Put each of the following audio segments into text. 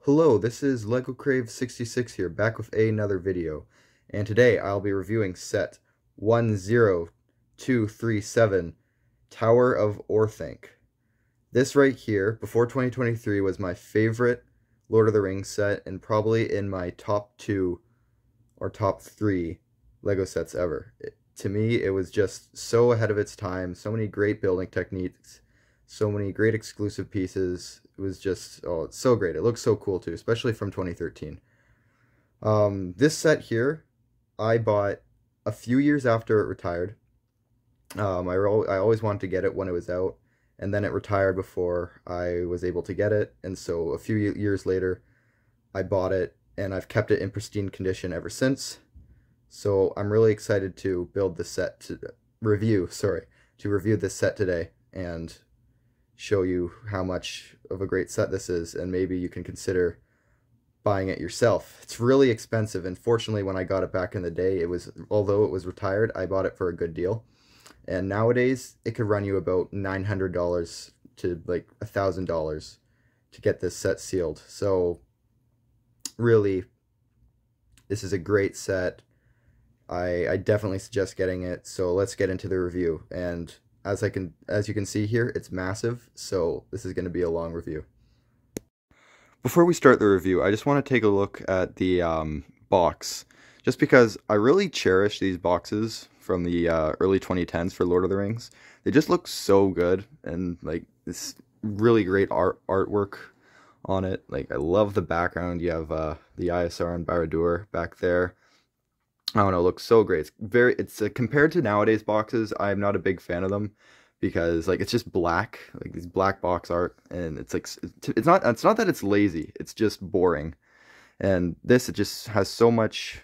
Hello, this is Lego Crave 66 here, back with another video. And today I'll be reviewing set 10237, Tower of Orthanc. This right here, before 2023, was my favorite Lord of the Rings set, and probably in my top 2 or top 3 Lego sets ever. To me, it was just so ahead of its time, so many great building techniques, so many great exclusive pieces. It was just, oh, it's so great. It looks so cool too, especially from 2013. This set here, I bought a few years after it retired. I always wanted to get it when it was out, and then it retired before I was able to get it, and so a few years later, I bought it, and I've kept it in pristine condition ever since. So I'm really excited to build the set to review this set today and show you how much of a great set this is, and maybe you can consider buying it yourself. It's really expensive, and fortunately when I got it back in the day, although it was retired, I bought it for a good deal. And nowadays it could run you about $900 to like $1,000 to get this set sealed. So really, this is a great set. I definitely suggest getting it. So let's get into the review. And as you can see here, it's massive, so this is going to be a long review. Before we start the review, I just want to take a look at the box, just because I really cherish these boxes from the early 2010s for Lord of the Rings. They just look so good, and like this really great artwork on it. Like, I love the background. You have the ISR and Barad-dûr back there. I don't know, it looks so great. It's compared to nowadays boxes, I'm not a big fan of them because like it's just black, like these black box art, and it's like it's not that it's lazy, it's just boring. And this, it just has so much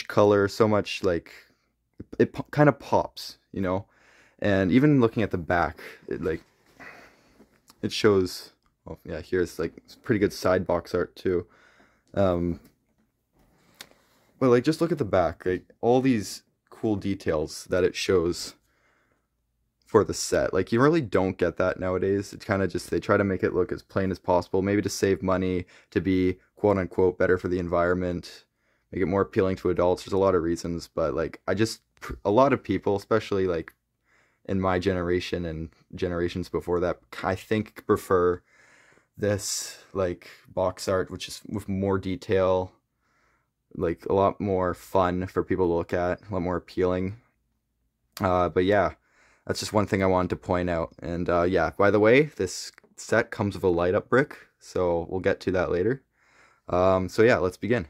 color, so much, like it kind of pops, you know. And even looking at the back, it shows. Oh yeah, here's like pretty good side box art too. But like, just look at the back, like all these cool details that it shows for the set. Like, you really don't get that nowadays. It's kind of just, they try to make it look as plain as possible, maybe to save money, to be quote unquote better for the environment, make it more appealing to adults. There's a lot of reasons, but like, a lot of people, especially like in my generation and generations before that, I think prefer this like box art, which is with more detail, like a lot more fun for people to look at, a lot more appealing. But yeah, that's just one thing I wanted to point out. And yeah, by the way, this set comes with a light up brick, so we'll get to that later. So yeah, let's begin.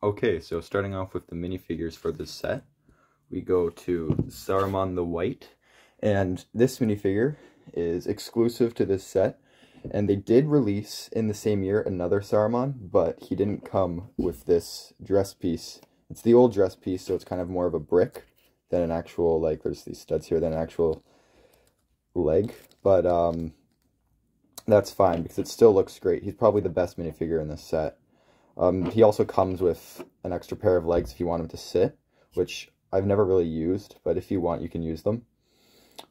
Okay, so starting off with the minifigures for this set, we go to Saruman the White, and this minifigure is exclusive to this set. And they did release in the same year another Saruman, but he didn't come with this dress piece. It's the old dress piece, so it's kind of more of a brick than an actual, like, there's these studs here, than an actual leg. But that's fine, because it still looks great. He's probably the best minifigure in this set. He also comes with an extra pair of legs if you want him to sit, which I've never really used, but if you want, you can use them.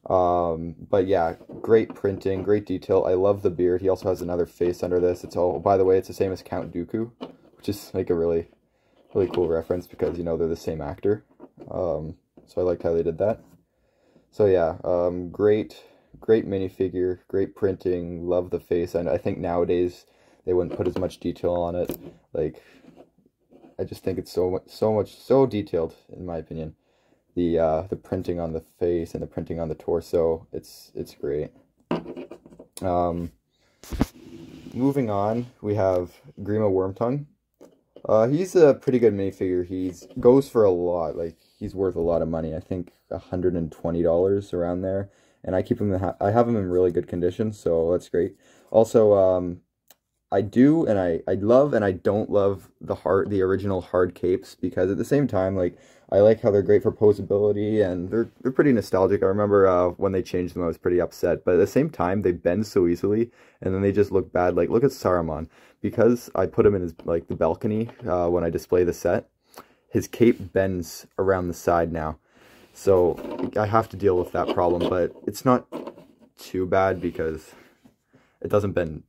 But yeah, great printing, great detail. I love the beard. He also has another face under this. It's all, by the way, it's the same as Count Dooku, which is like a really cool reference because, you know, they're the same actor. So I liked how they did that. So yeah, great minifigure, great printing, love the face. And I think nowadays they wouldn't put as much detail on it. Like, I just think it's so detailed, in my opinion. The printing on the face and the printing on the torso, it's great. Moving on, we have Grima Wormtongue. He's a pretty good minifigure. He's goes for a lot. Like, he's worth a lot of money. I think $120 around there. And I keep him. I have him in really good condition, so that's great. Also, I do, and I love and I don't love the original hard capes, because at the same time, like, I like how they're great for posability, and they're pretty nostalgic. I remember when they changed them, I was pretty upset, but at the same time, they bend so easily, and then they just look bad. Like, look at Saruman. Because I put him in his, like, the balcony when I display the set, his cape bends around the side now. So I have to deal with that problem, but it's not too bad because it doesn't bend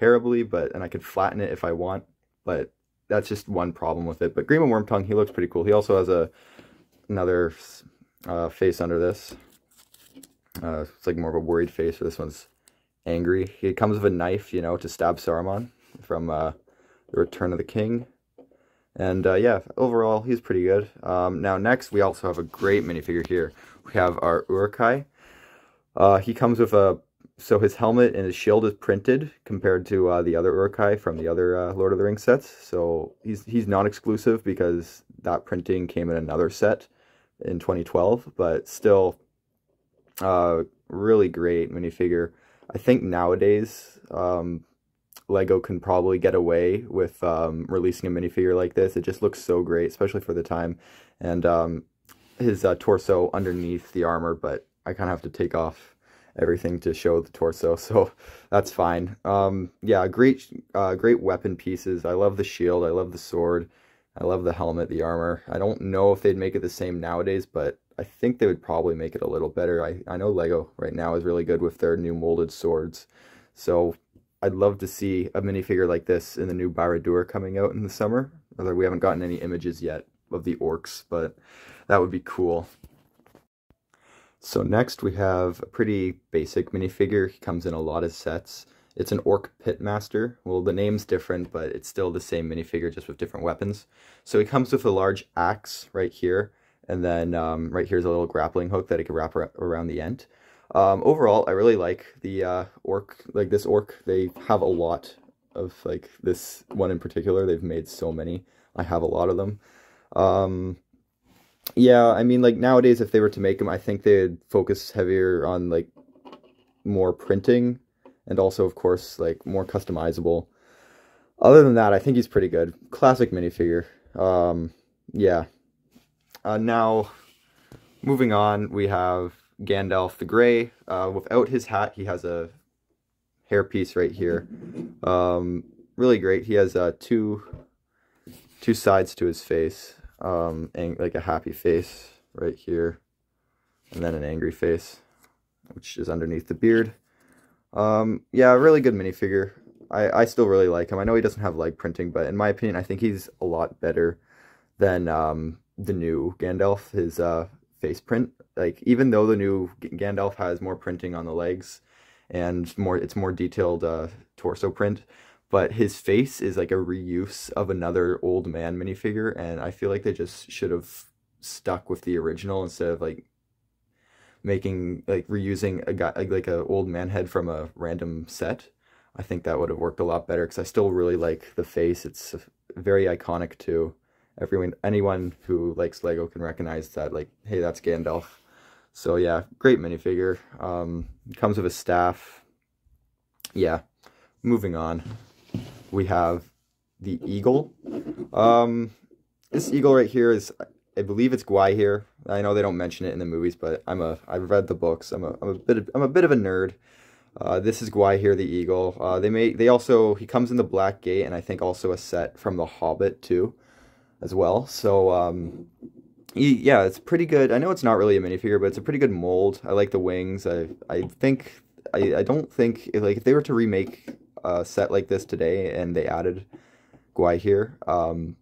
terribly, and I could flatten it if I want, but that's just one problem with it. But Grima Wormtongue, he looks pretty cool. He also has another face under this. It's like more of a worried face, so this one's angry. He comes with a knife, you know, to stab Saruman from The Return of the King. And yeah, overall, he's pretty good. Now, next, we also have a great minifigure here. We have our Uruk-hai. He comes with so his helmet and his shield is printed compared to the other Uruk-hai from the other Lord of the Rings sets. So he's non-exclusive because that printing came in another set in 2012, but still really great minifigure. I think nowadays Lego can probably get away with releasing a minifigure like this. It just looks so great, especially for the time. And his torso underneath the armor, but I kind of have to take off everything to show the torso, so that's fine. Yeah, great weapon pieces. I love the shield, I love the sword, I love the helmet, the armor. I don't know if they'd make it the same nowadays, but I think they would probably make it a little better. I know Lego right now is really good with their new molded swords, so I'd love to see a minifigure like this in the new Barad-dûr coming out in the summer. Although we haven't gotten any images yet of the orcs, but that would be cool. So next we have a pretty basic minifigure. He comes in a lot of sets. It's an Orc Pitmaster. Well, the name's different, but it's still the same minifigure, just with different weapons. So he comes with a large axe right here, and then right here's a little grappling hook that he can wrap around the end. Overall, I really like the orc, like this orc. They have a lot of, like, this one in particular. They've made so many. I have a lot of them. Yeah, I mean, like, nowadays, if they were to make them, I think they'd focus heavier on, like, more printing, and also, of course, like, more customizable. Other than that, I think he's pretty good. Classic minifigure. Yeah. Now, moving on, we have Gandalf the Grey. Without his hat, he has a hairpiece right here. Really great. He has two sides to his face. And like a happy face right here, and then an angry face, which is underneath the beard. Yeah, really good minifigure. I still really like him. I know he doesn't have leg printing, but in my opinion, I think he's a lot better than the new Gandalf, his face print. Like, even though the new Gandalf has more printing on the legs and it's more detailed torso print, but his face is like a reuse of another old man minifigure, and I feel like they just should have stuck with the original instead of like reusing a guy like a old man head from a random set. I think that would have worked a lot better, because I still really like the face. It's very iconic too. Anyone who likes Lego can recognize that, like, hey, that's Gandalf. So yeah, great minifigure. Comes with a staff. Yeah, moving on. We have the eagle. This eagle right here is, I believe it's Gwaihir. I know they don't mention it in the movies, but I've read the books. I'm a bit of a nerd. This is Gwaihir the eagle. He comes in the Black Gate, and I think also a set from The Hobbit too, as well. So yeah, it's pretty good. I know it's not really a minifigure, but it's a pretty good mold. I like the wings. I don't think, like, if they were to remake a set like this today and they added Gwaihir, I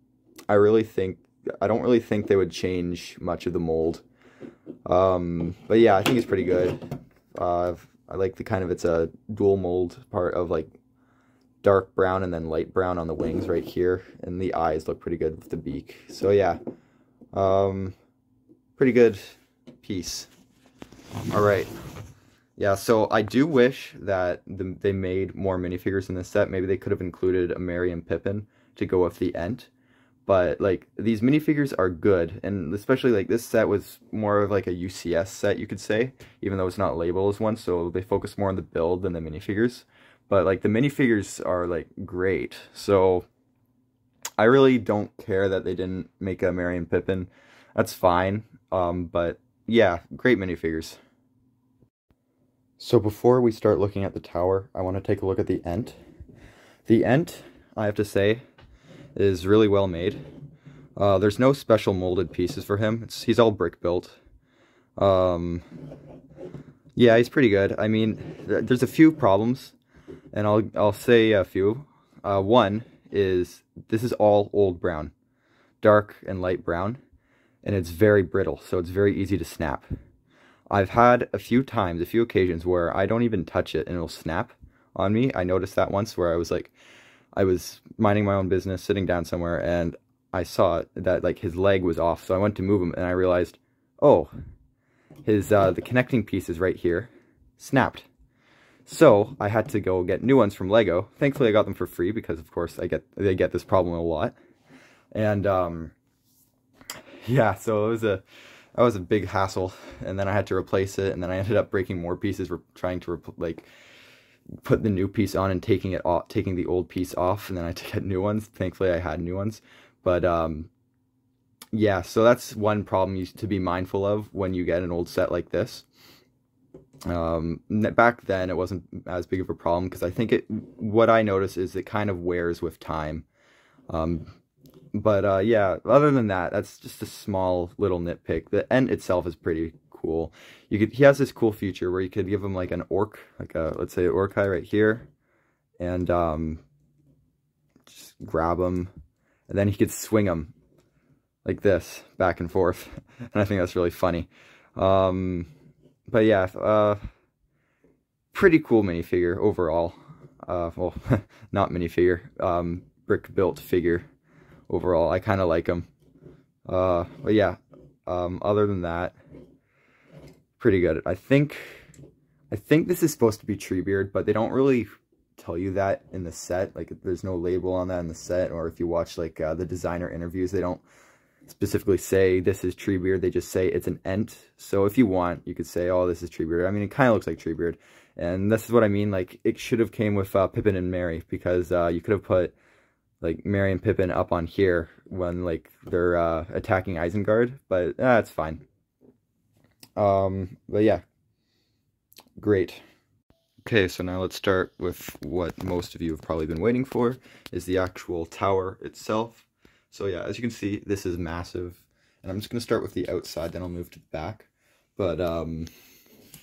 don't really think they would change much of the mold. But yeah, I think it's pretty good. I like it's a dual mold part of, like, dark brown and then light brown on the wings right here, and the eyes look pretty good with the beak. So yeah, pretty good piece. All right. Yeah, so I do wish that they made more minifigures in this set. Maybe they could have included a Merry and Pippin to go with the Ent. But, like, these minifigures are good, and especially, like, this set was more of, like, a UCS set, you could say, even though it's not labeled as one, so they focus more on the build than the minifigures. But, like, the minifigures are, like, great, so I really don't care that they didn't make a Merry and Pippin. That's fine, but, yeah, great minifigures. So before we start looking at the tower, I want to take a look at the Ent. The Ent, I have to say, is really well made. There's no special molded pieces for him. He's all brick built. Yeah, he's pretty good. I mean, there's a few problems. and I'll say a few. One is, this is all old brown, dark and light brown, and it's very brittle, so it's very easy to snap. I've had a few occasions where I don't even touch it and it'll snap on me. I noticed that once where I was minding my own business, sitting down somewhere, and I saw that like his leg was off, so I went to move him and I realized, oh, his the connecting pieces right here snapped. So I had to go get new ones from Lego. Thankfully I got them for free because of course they get this problem a lot. And yeah, so that was a big hassle, and then I had to replace it, and then I ended up breaking more pieces. We're trying to like put the new piece on and taking the old piece off, and then I had to get new ones. Thankfully I had new ones. But yeah, so that's one problem to be mindful of when you get an old set like this. Back then it wasn't as big of a problem because I think what I noticed is it kind of wears with time. But yeah, other than that, that's just a small little nitpick. The end itself is pretty cool. He has this cool feature where you could give him like an orc, let's say an orcai right here, and just grab him, and then he could swing him like this back and forth, and I think that's really funny. But yeah, pretty cool minifigure overall. Well, not minifigure, brick built figure. Overall, I kind of like him. But yeah, other than that, pretty good. I think this is supposed to be Treebeard, but they don't really tell you that in the set. Like, there's no label on that in the set, or if you watch like the designer interviews, they don't specifically say this is Treebeard. They just say it's an Ent. So if you want, you could say, oh, this is Treebeard. I mean, it kind of looks like Treebeard, and this is what I mean. Like, it should have came with Pippin and Merry, because you could have put like Merry and Pippin up on here when like they're attacking Isengard, but it's fine. But yeah, great. Okay, so now let's start with what most of you have probably been waiting for, is the actual tower itself. So yeah, as you can see, this is massive, and I'm just going to start with the outside, then I'll move to the back. But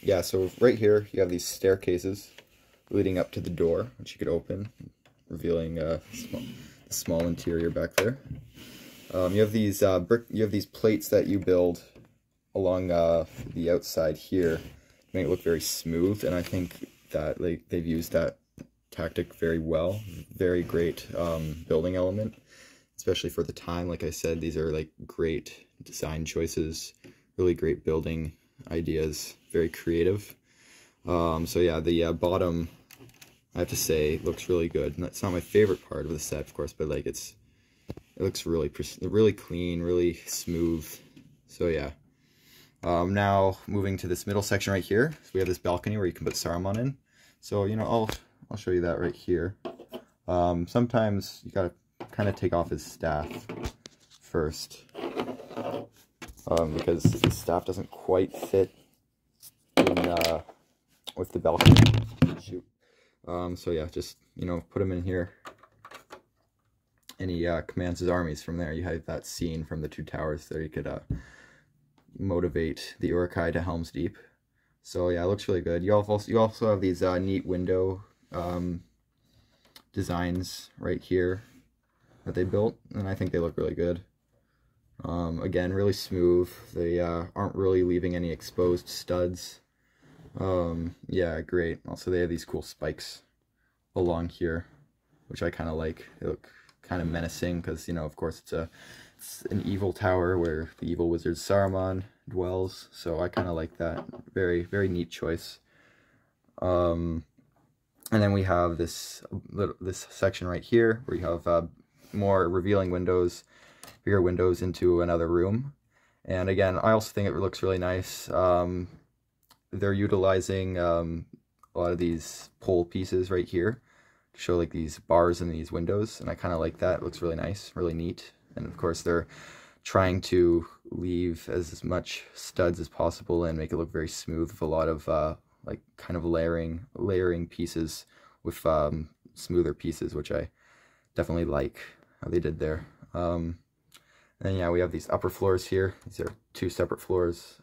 yeah, so right here you have these staircases leading up to the door, which you could open, revealing small interior back there. You have these plates that you build along the outside here to make it look very smooth, and I think that like they've used that tactic very well. Very great building element, especially for the time. Like I said, these are like great design choices, really great building ideas, very creative. So yeah, the bottom, I have to say, looks really good. And that's not my favorite part of the set, of course, but like it looks really clean, really smooth. So yeah. Now moving to this middle section right here, so we have this balcony where you can put Saruman in. So you know, I'll show you that right here. Sometimes you gotta kind of take off his staff first, because his staff doesn't quite fit in with the balcony. Shoot. So yeah, just, you know, put him in here, and he commands his armies from there. You have that scene from the Two Towers there. You could motivate the Uruk-hai to Helm's Deep. So yeah, it looks really good. You also have these neat window designs right here that they built, and I think they look really good. Again, really smooth. They aren't really leaving any exposed studs. Yeah, great. Also, they have these cool spikes along here, which I kind of like. They look kind of menacing because, you know, of course it's an evil tower where the evil wizard Saruman dwells. So I kind of like that. Very, very neat choice. And then we have this section right here where you have more revealing windows, bigger windows into another room. And again, I also think it looks really nice. They're utilizing a lot of these pole pieces right here to show like these bars in these windows, and I kind of like that. It looks really nice, really neat. And of course they're trying to leave as much studs as possible and make it look very smooth with a lot of like kind of layering pieces with smoother pieces, which I definitely like how they did there. And yeah, we have these upper floors here. These are two separate floors.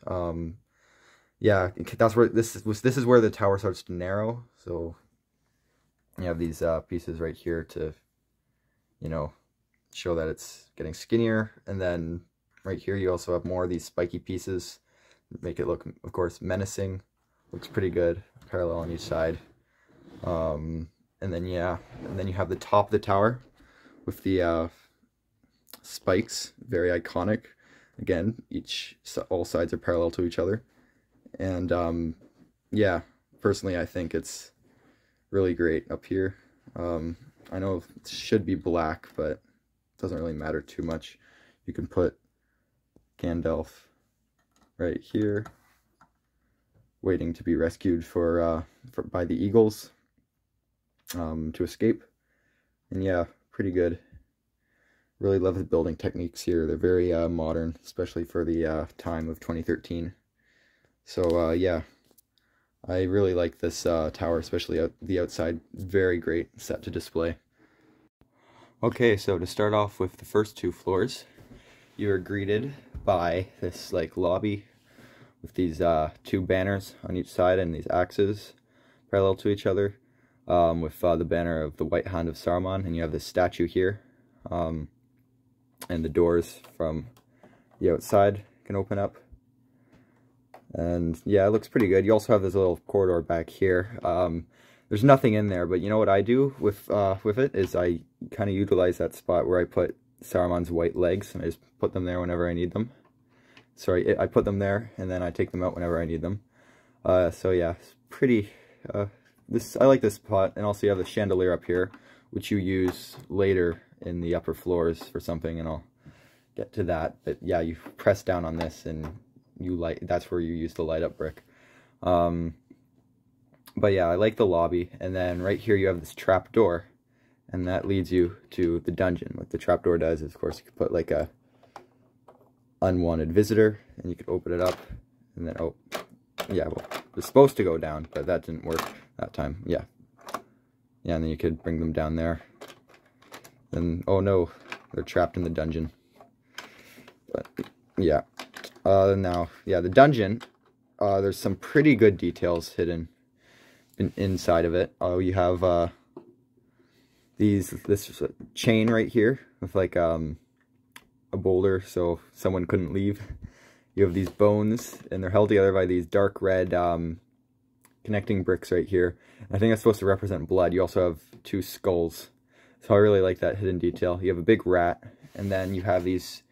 Yeah, that's where this is where the tower starts to narrow. So You have these pieces right here to, you know, show that it's getting skinnier. And then right here you also have more of these spiky pieces, make it look, of course, menacing. Looks pretty good, parallel on each side. And then yeah, and then you have the top of the tower with the spikes, very iconic. Again, all sides are parallel to each other. And yeah, personally I think it's really great up here. I know it should be black, but it doesn't really matter too much. You can put Gandalf right here, waiting to be rescued by the eagles to escape. And yeah, pretty good. Really love the building techniques here. They're very modern, especially for the time of 2013. So yeah, I really like this tower, especially the outside. Very great set to display. Okay, so to start off with the first 2 floors, you're greeted by this like lobby with these 2 banners on each side and these axes parallel to each other, with the banner of the White Hand of Saruman, and you have this statue here, and the doors from the outside can open up. And yeah, it looks pretty good. You also have this little corridor back here. There's nothing in there, but you know what I do with it is I kind of utilize that spot where I put Saruman's white legs, and I just put them there whenever I need them. Sorry, I put them there, and then I take them out whenever I need them. So yeah, it's pretty. I like this spot, and also you have the chandelier up here, which you use later in the upper floors for something, and I'll get to that. But yeah, you press down on this, and that's where you use the light up brick. But yeah, I like the lobby, and then right here you have this trap door, and that leads you to the dungeon. What the trap door does is, of course, you could put like a unwanted visitor, and you could open it up, and then, oh yeah, well, it was supposed to go down, but that didn't work that time. Yeah, and then you could bring them down there, and oh no, they're trapped in the dungeon. But yeah, now yeah, the dungeon, there's some pretty good details hidden inside of it. Oh, you have this chain right here with like a boulder, so someone couldn't leave. You have these bones, and they're held together by these dark red connecting bricks right here. I think that's supposed to represent blood. You also have 2 skulls, so I really like that hidden detail. You have a big rat, and then you have these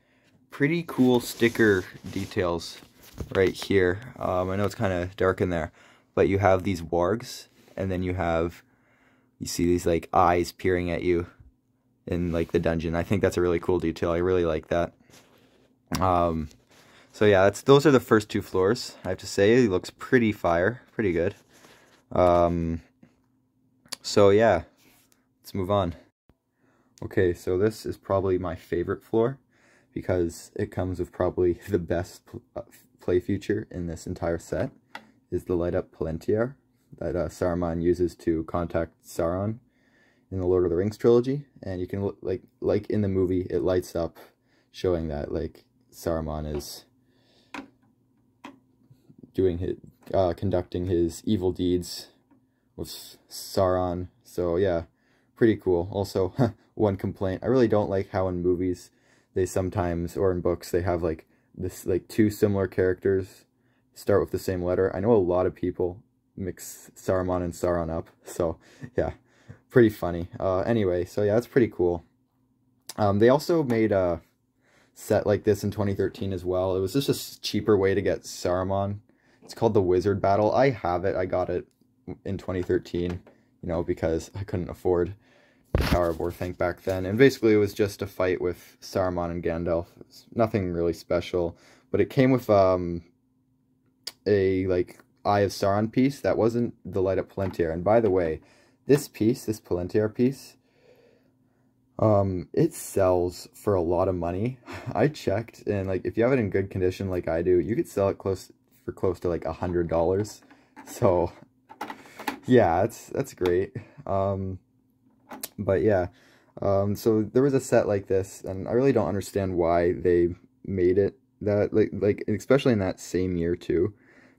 pretty cool sticker details right here. I know it's kind of dark in there, but you have these wargs, and then you see these like eyes peering at you in like the dungeon. I think that's a really cool detail. I really like that. So yeah, those are the first 2 floors. I have to say, it looks pretty fire, pretty good. So yeah, let's move on. Okay, so this is probably my favorite floor, because it comes with probably the best play feature in this entire set, is the light up Palantir that Saruman uses to contact Sauron in the Lord of the Rings trilogy. And you can look like in the movie, it lights up, showing that like Saruman is conducting his evil deeds with Sauron. So yeah, pretty cool. Also, one complaint, I really don't like how in movies they sometimes, or in books, they have like this, like 2 similar characters start with the same letter. I know a lot of people mix Saruman and Sauron up, so yeah, pretty funny. Anyway, so yeah, that's pretty cool. They also made a set like this in 2013 as well. It was just a cheaper way to get Saruman. It's called the Wizard Battle. I have it. I got it in 2013, you know, because I couldn't afford the Tower of Orthanc back then. And basically it was just a fight with Saruman and Gandalf. It's nothing really special, but it came with a like Eye of Sauron piece that wasn't the light up Palantir. And by the way, this Palantir piece, it sells for a lot of money. I checked, and like if you have it in good condition like I do, you could sell it for close to like $100. So yeah, that's great. But yeah, so there was a set like this, and I really don't understand why they made it that like especially in that same year too,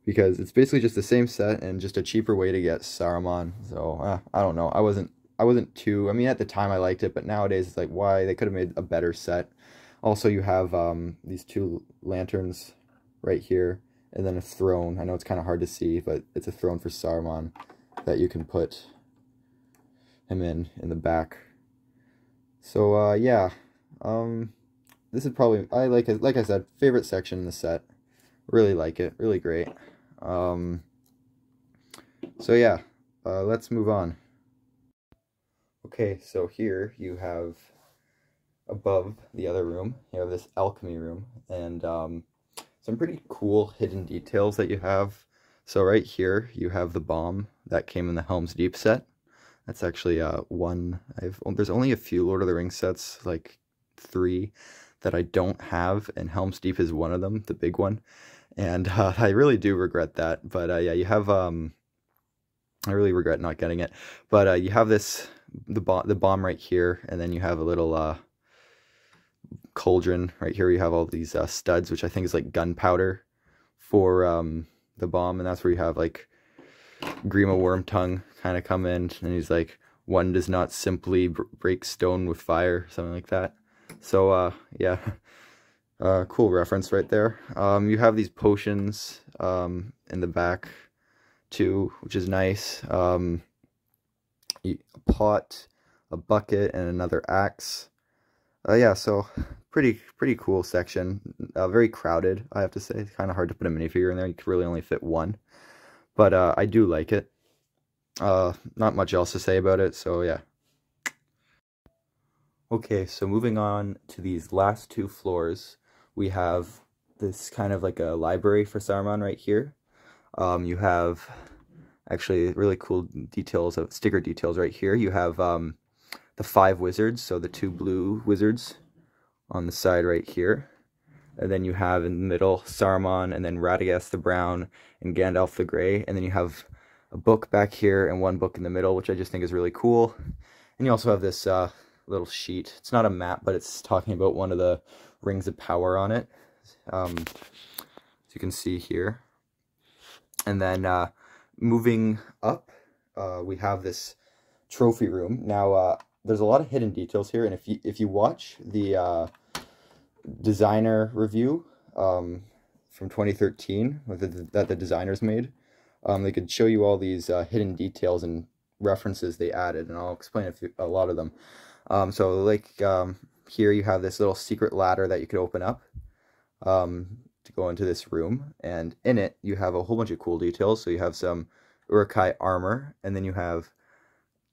because it's basically just the same set and just a cheaper way to get Saruman. So I don't know, I wasn't I wasn't too, I mean, at the time I liked it, but nowadays it's like, why? They could have made a better set. Also, you have these two lanterns right here, and then a throne. I know it's kind of hard to see, but it's a throne for Saruman that you can put him in the back. So, yeah. This is probably, I like it, like I said, favorite section in the set. Really like it, really great. So yeah, let's move on. Okay, so here you have, above the other room, you have this alchemy room, and some pretty cool hidden details that you have. So right here, you have the bomb that came in the Helm's Deep set. That's actually one, there's only a few Lord of the Rings sets, like 3, that I don't have, and Helm's Deep is one of them, the big one. And I really do regret that, but yeah, you have, I really regret not getting it, but you have this, the bomb right here, and then you have a little cauldron right here. You have all these studs, which I think is like gunpowder for the bomb, and that's where you have like Grima Wormtongue kind of come in, and he's like, one does not simply break stone with fire, something like that. So yeah, cool reference right there. You have these potions in the back too, which is nice. A pot, a bucket, and another axe. Yeah, so pretty cool section. Very crowded, I have to say. It's kind of hard to put a minifigure in there. You could really only fit one, but I do like it. Not much else to say about it, so yeah. Okay, so moving on to these last 2 floors, we have this kind of like a library for Saruman right here. You have actually really cool details of sticker details right here. You have the 5 wizards, so the 2 blue wizards on the side right here. And then you have in the middle Saruman, and then Radagast the brown, and Gandalf the gray. And then you have a book back here and 1 book in the middle, which I just think is really cool. And you also have this little sheet. It's not a map, but it's talking about one of the rings of power on it, as you can see here. And then moving up, we have this trophy room. Now, there's a lot of hidden details here, and if you watch the designer review from 2013 that the designers made, they could show you all these hidden details and references they added, and I'll explain a lot of them. So like here you have this little secret ladder that you could open up to go into this room, and in it you have a whole bunch of cool details. So you have some Uruk-hai armor, and then you have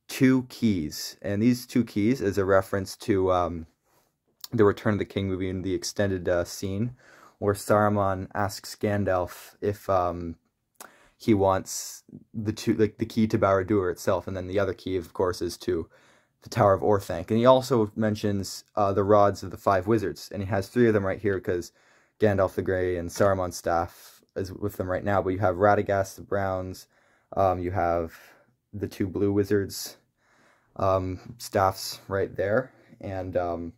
2 keys, and these 2 keys is a reference to the Return of the King movie in the extended scene where Saruman asks Gandalf if he wants the key to Barad-dûr itself, and then the other key, of course, is to the Tower of Orthanc. And he also mentions the rods of the 5 wizards, and he has 3 of them right here because Gandalf the Grey and Saruman's staff is with them right now. But you have Radagast the Browns, you have the 2 blue wizards staffs right there, and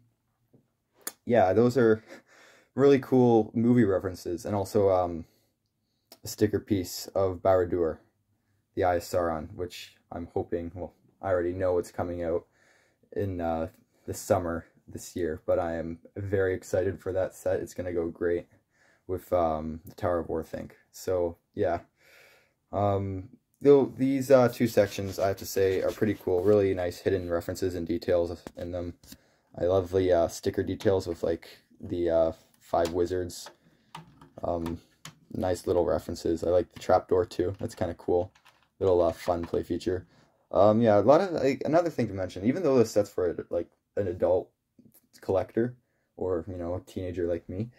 yeah, those are really cool movie references, and also a sticker piece of Barad-dûr, the Eye of Sauron, which I'm hoping, well, I already know it's coming out in the summer this year, but I am very excited for that set. It's going to go great with the Tower of Orthanc. So, yeah. Though these 2 sections, I have to say, are pretty cool. Really nice hidden references and details in them. I love the sticker details with, like, the 5 wizards. Nice little references. I like the trapdoor, too. That's kind of cool. Little fun play feature. Yeah, a lot of, like, another thing to mention, even though this set's for, like, an adult collector, or, you know, a teenager like me,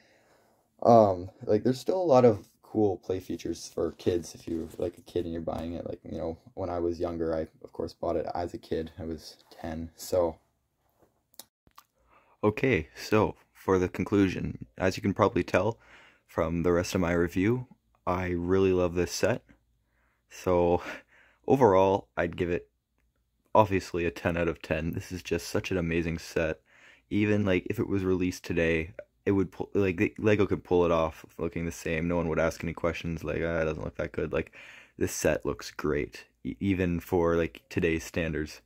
like, there's still a lot of cool play features for kids if you're, like, a kid and you're buying it. Like, you know, when I was younger, I, of course, bought it as a kid. I was 10, so. Okay, so, for the conclusion, as you can probably tell from the rest of my review, I really love this set. So, overall, I'd give it, obviously, a 10 out of 10. This is just such an amazing set. Even, like, if it was released today, it would pull, like, Lego could pull it off looking the same. No one would ask any questions, like, it doesn't look that good. Like, this set looks great, even for, like, today's standards.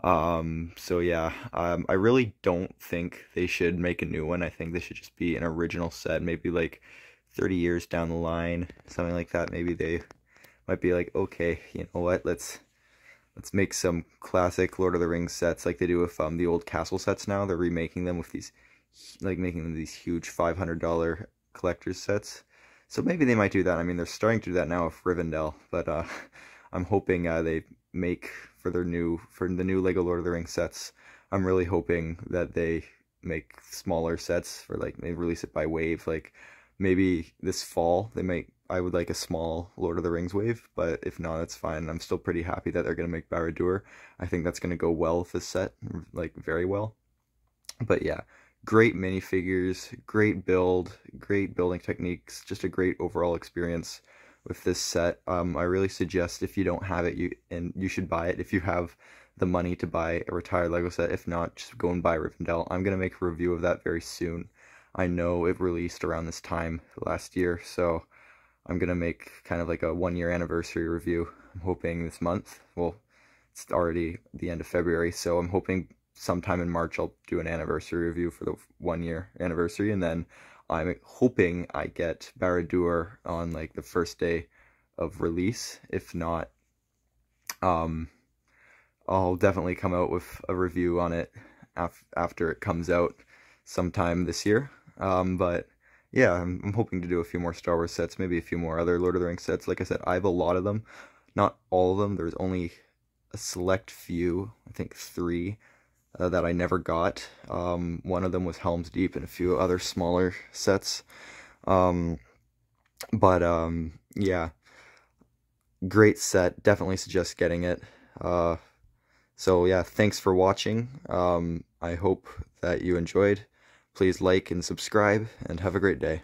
So yeah, I really don't think they should make a new one. I think they should just be an original set, maybe like 30 years down the line, something like that. Maybe they might be like, okay, you know what, let's make some classic Lord of the Rings sets like they do with the old castle sets now. They're remaking them with these, like making them these huge $500 collector's sets. So maybe they might do that. I mean, they're starting to do that now with Rivendell, but I'm hoping they make for the new Lego Lord of the Rings sets. I'm really hoping that they make smaller sets for like they release it by wave. Like maybe this fall they make. I would like a small Lord of the Rings wave, but if not, that's fine. I'm still pretty happy that they're gonna make Barad-dûr. I think that's gonna go well with this set, like very well. But yeah, great minifigures, great build, great building techniques, just a great overall experience with this set. I really suggest if you don't have it, you should buy it if you have the money to buy a retired Lego set. If not, just go and buy Rivendell. I'm gonna make a review of that very soon. I know it released around this time last year, so I'm gonna make kind of like a 1-year anniversary review. I'm hoping this month. Well, it's already the end of February, so I'm hoping sometime in March I'll do an anniversary review for the 1-year anniversary, and then I'm hoping I get Barad-dûr on like the first day of release. If not, I'll definitely come out with a review on it after it comes out sometime this year. But yeah, I'm hoping to do a few more Star Wars sets, maybe a few more other Lord of the Rings sets. Like I said, I have a lot of them. Not all of them. There's only a select few, I think 3, that I never got. One of them was Helm's Deep and a few other smaller sets. But yeah, great set. Definitely suggest getting it. So yeah, thanks for watching. I hope that you enjoyed. Please like and subscribe, and have a great day.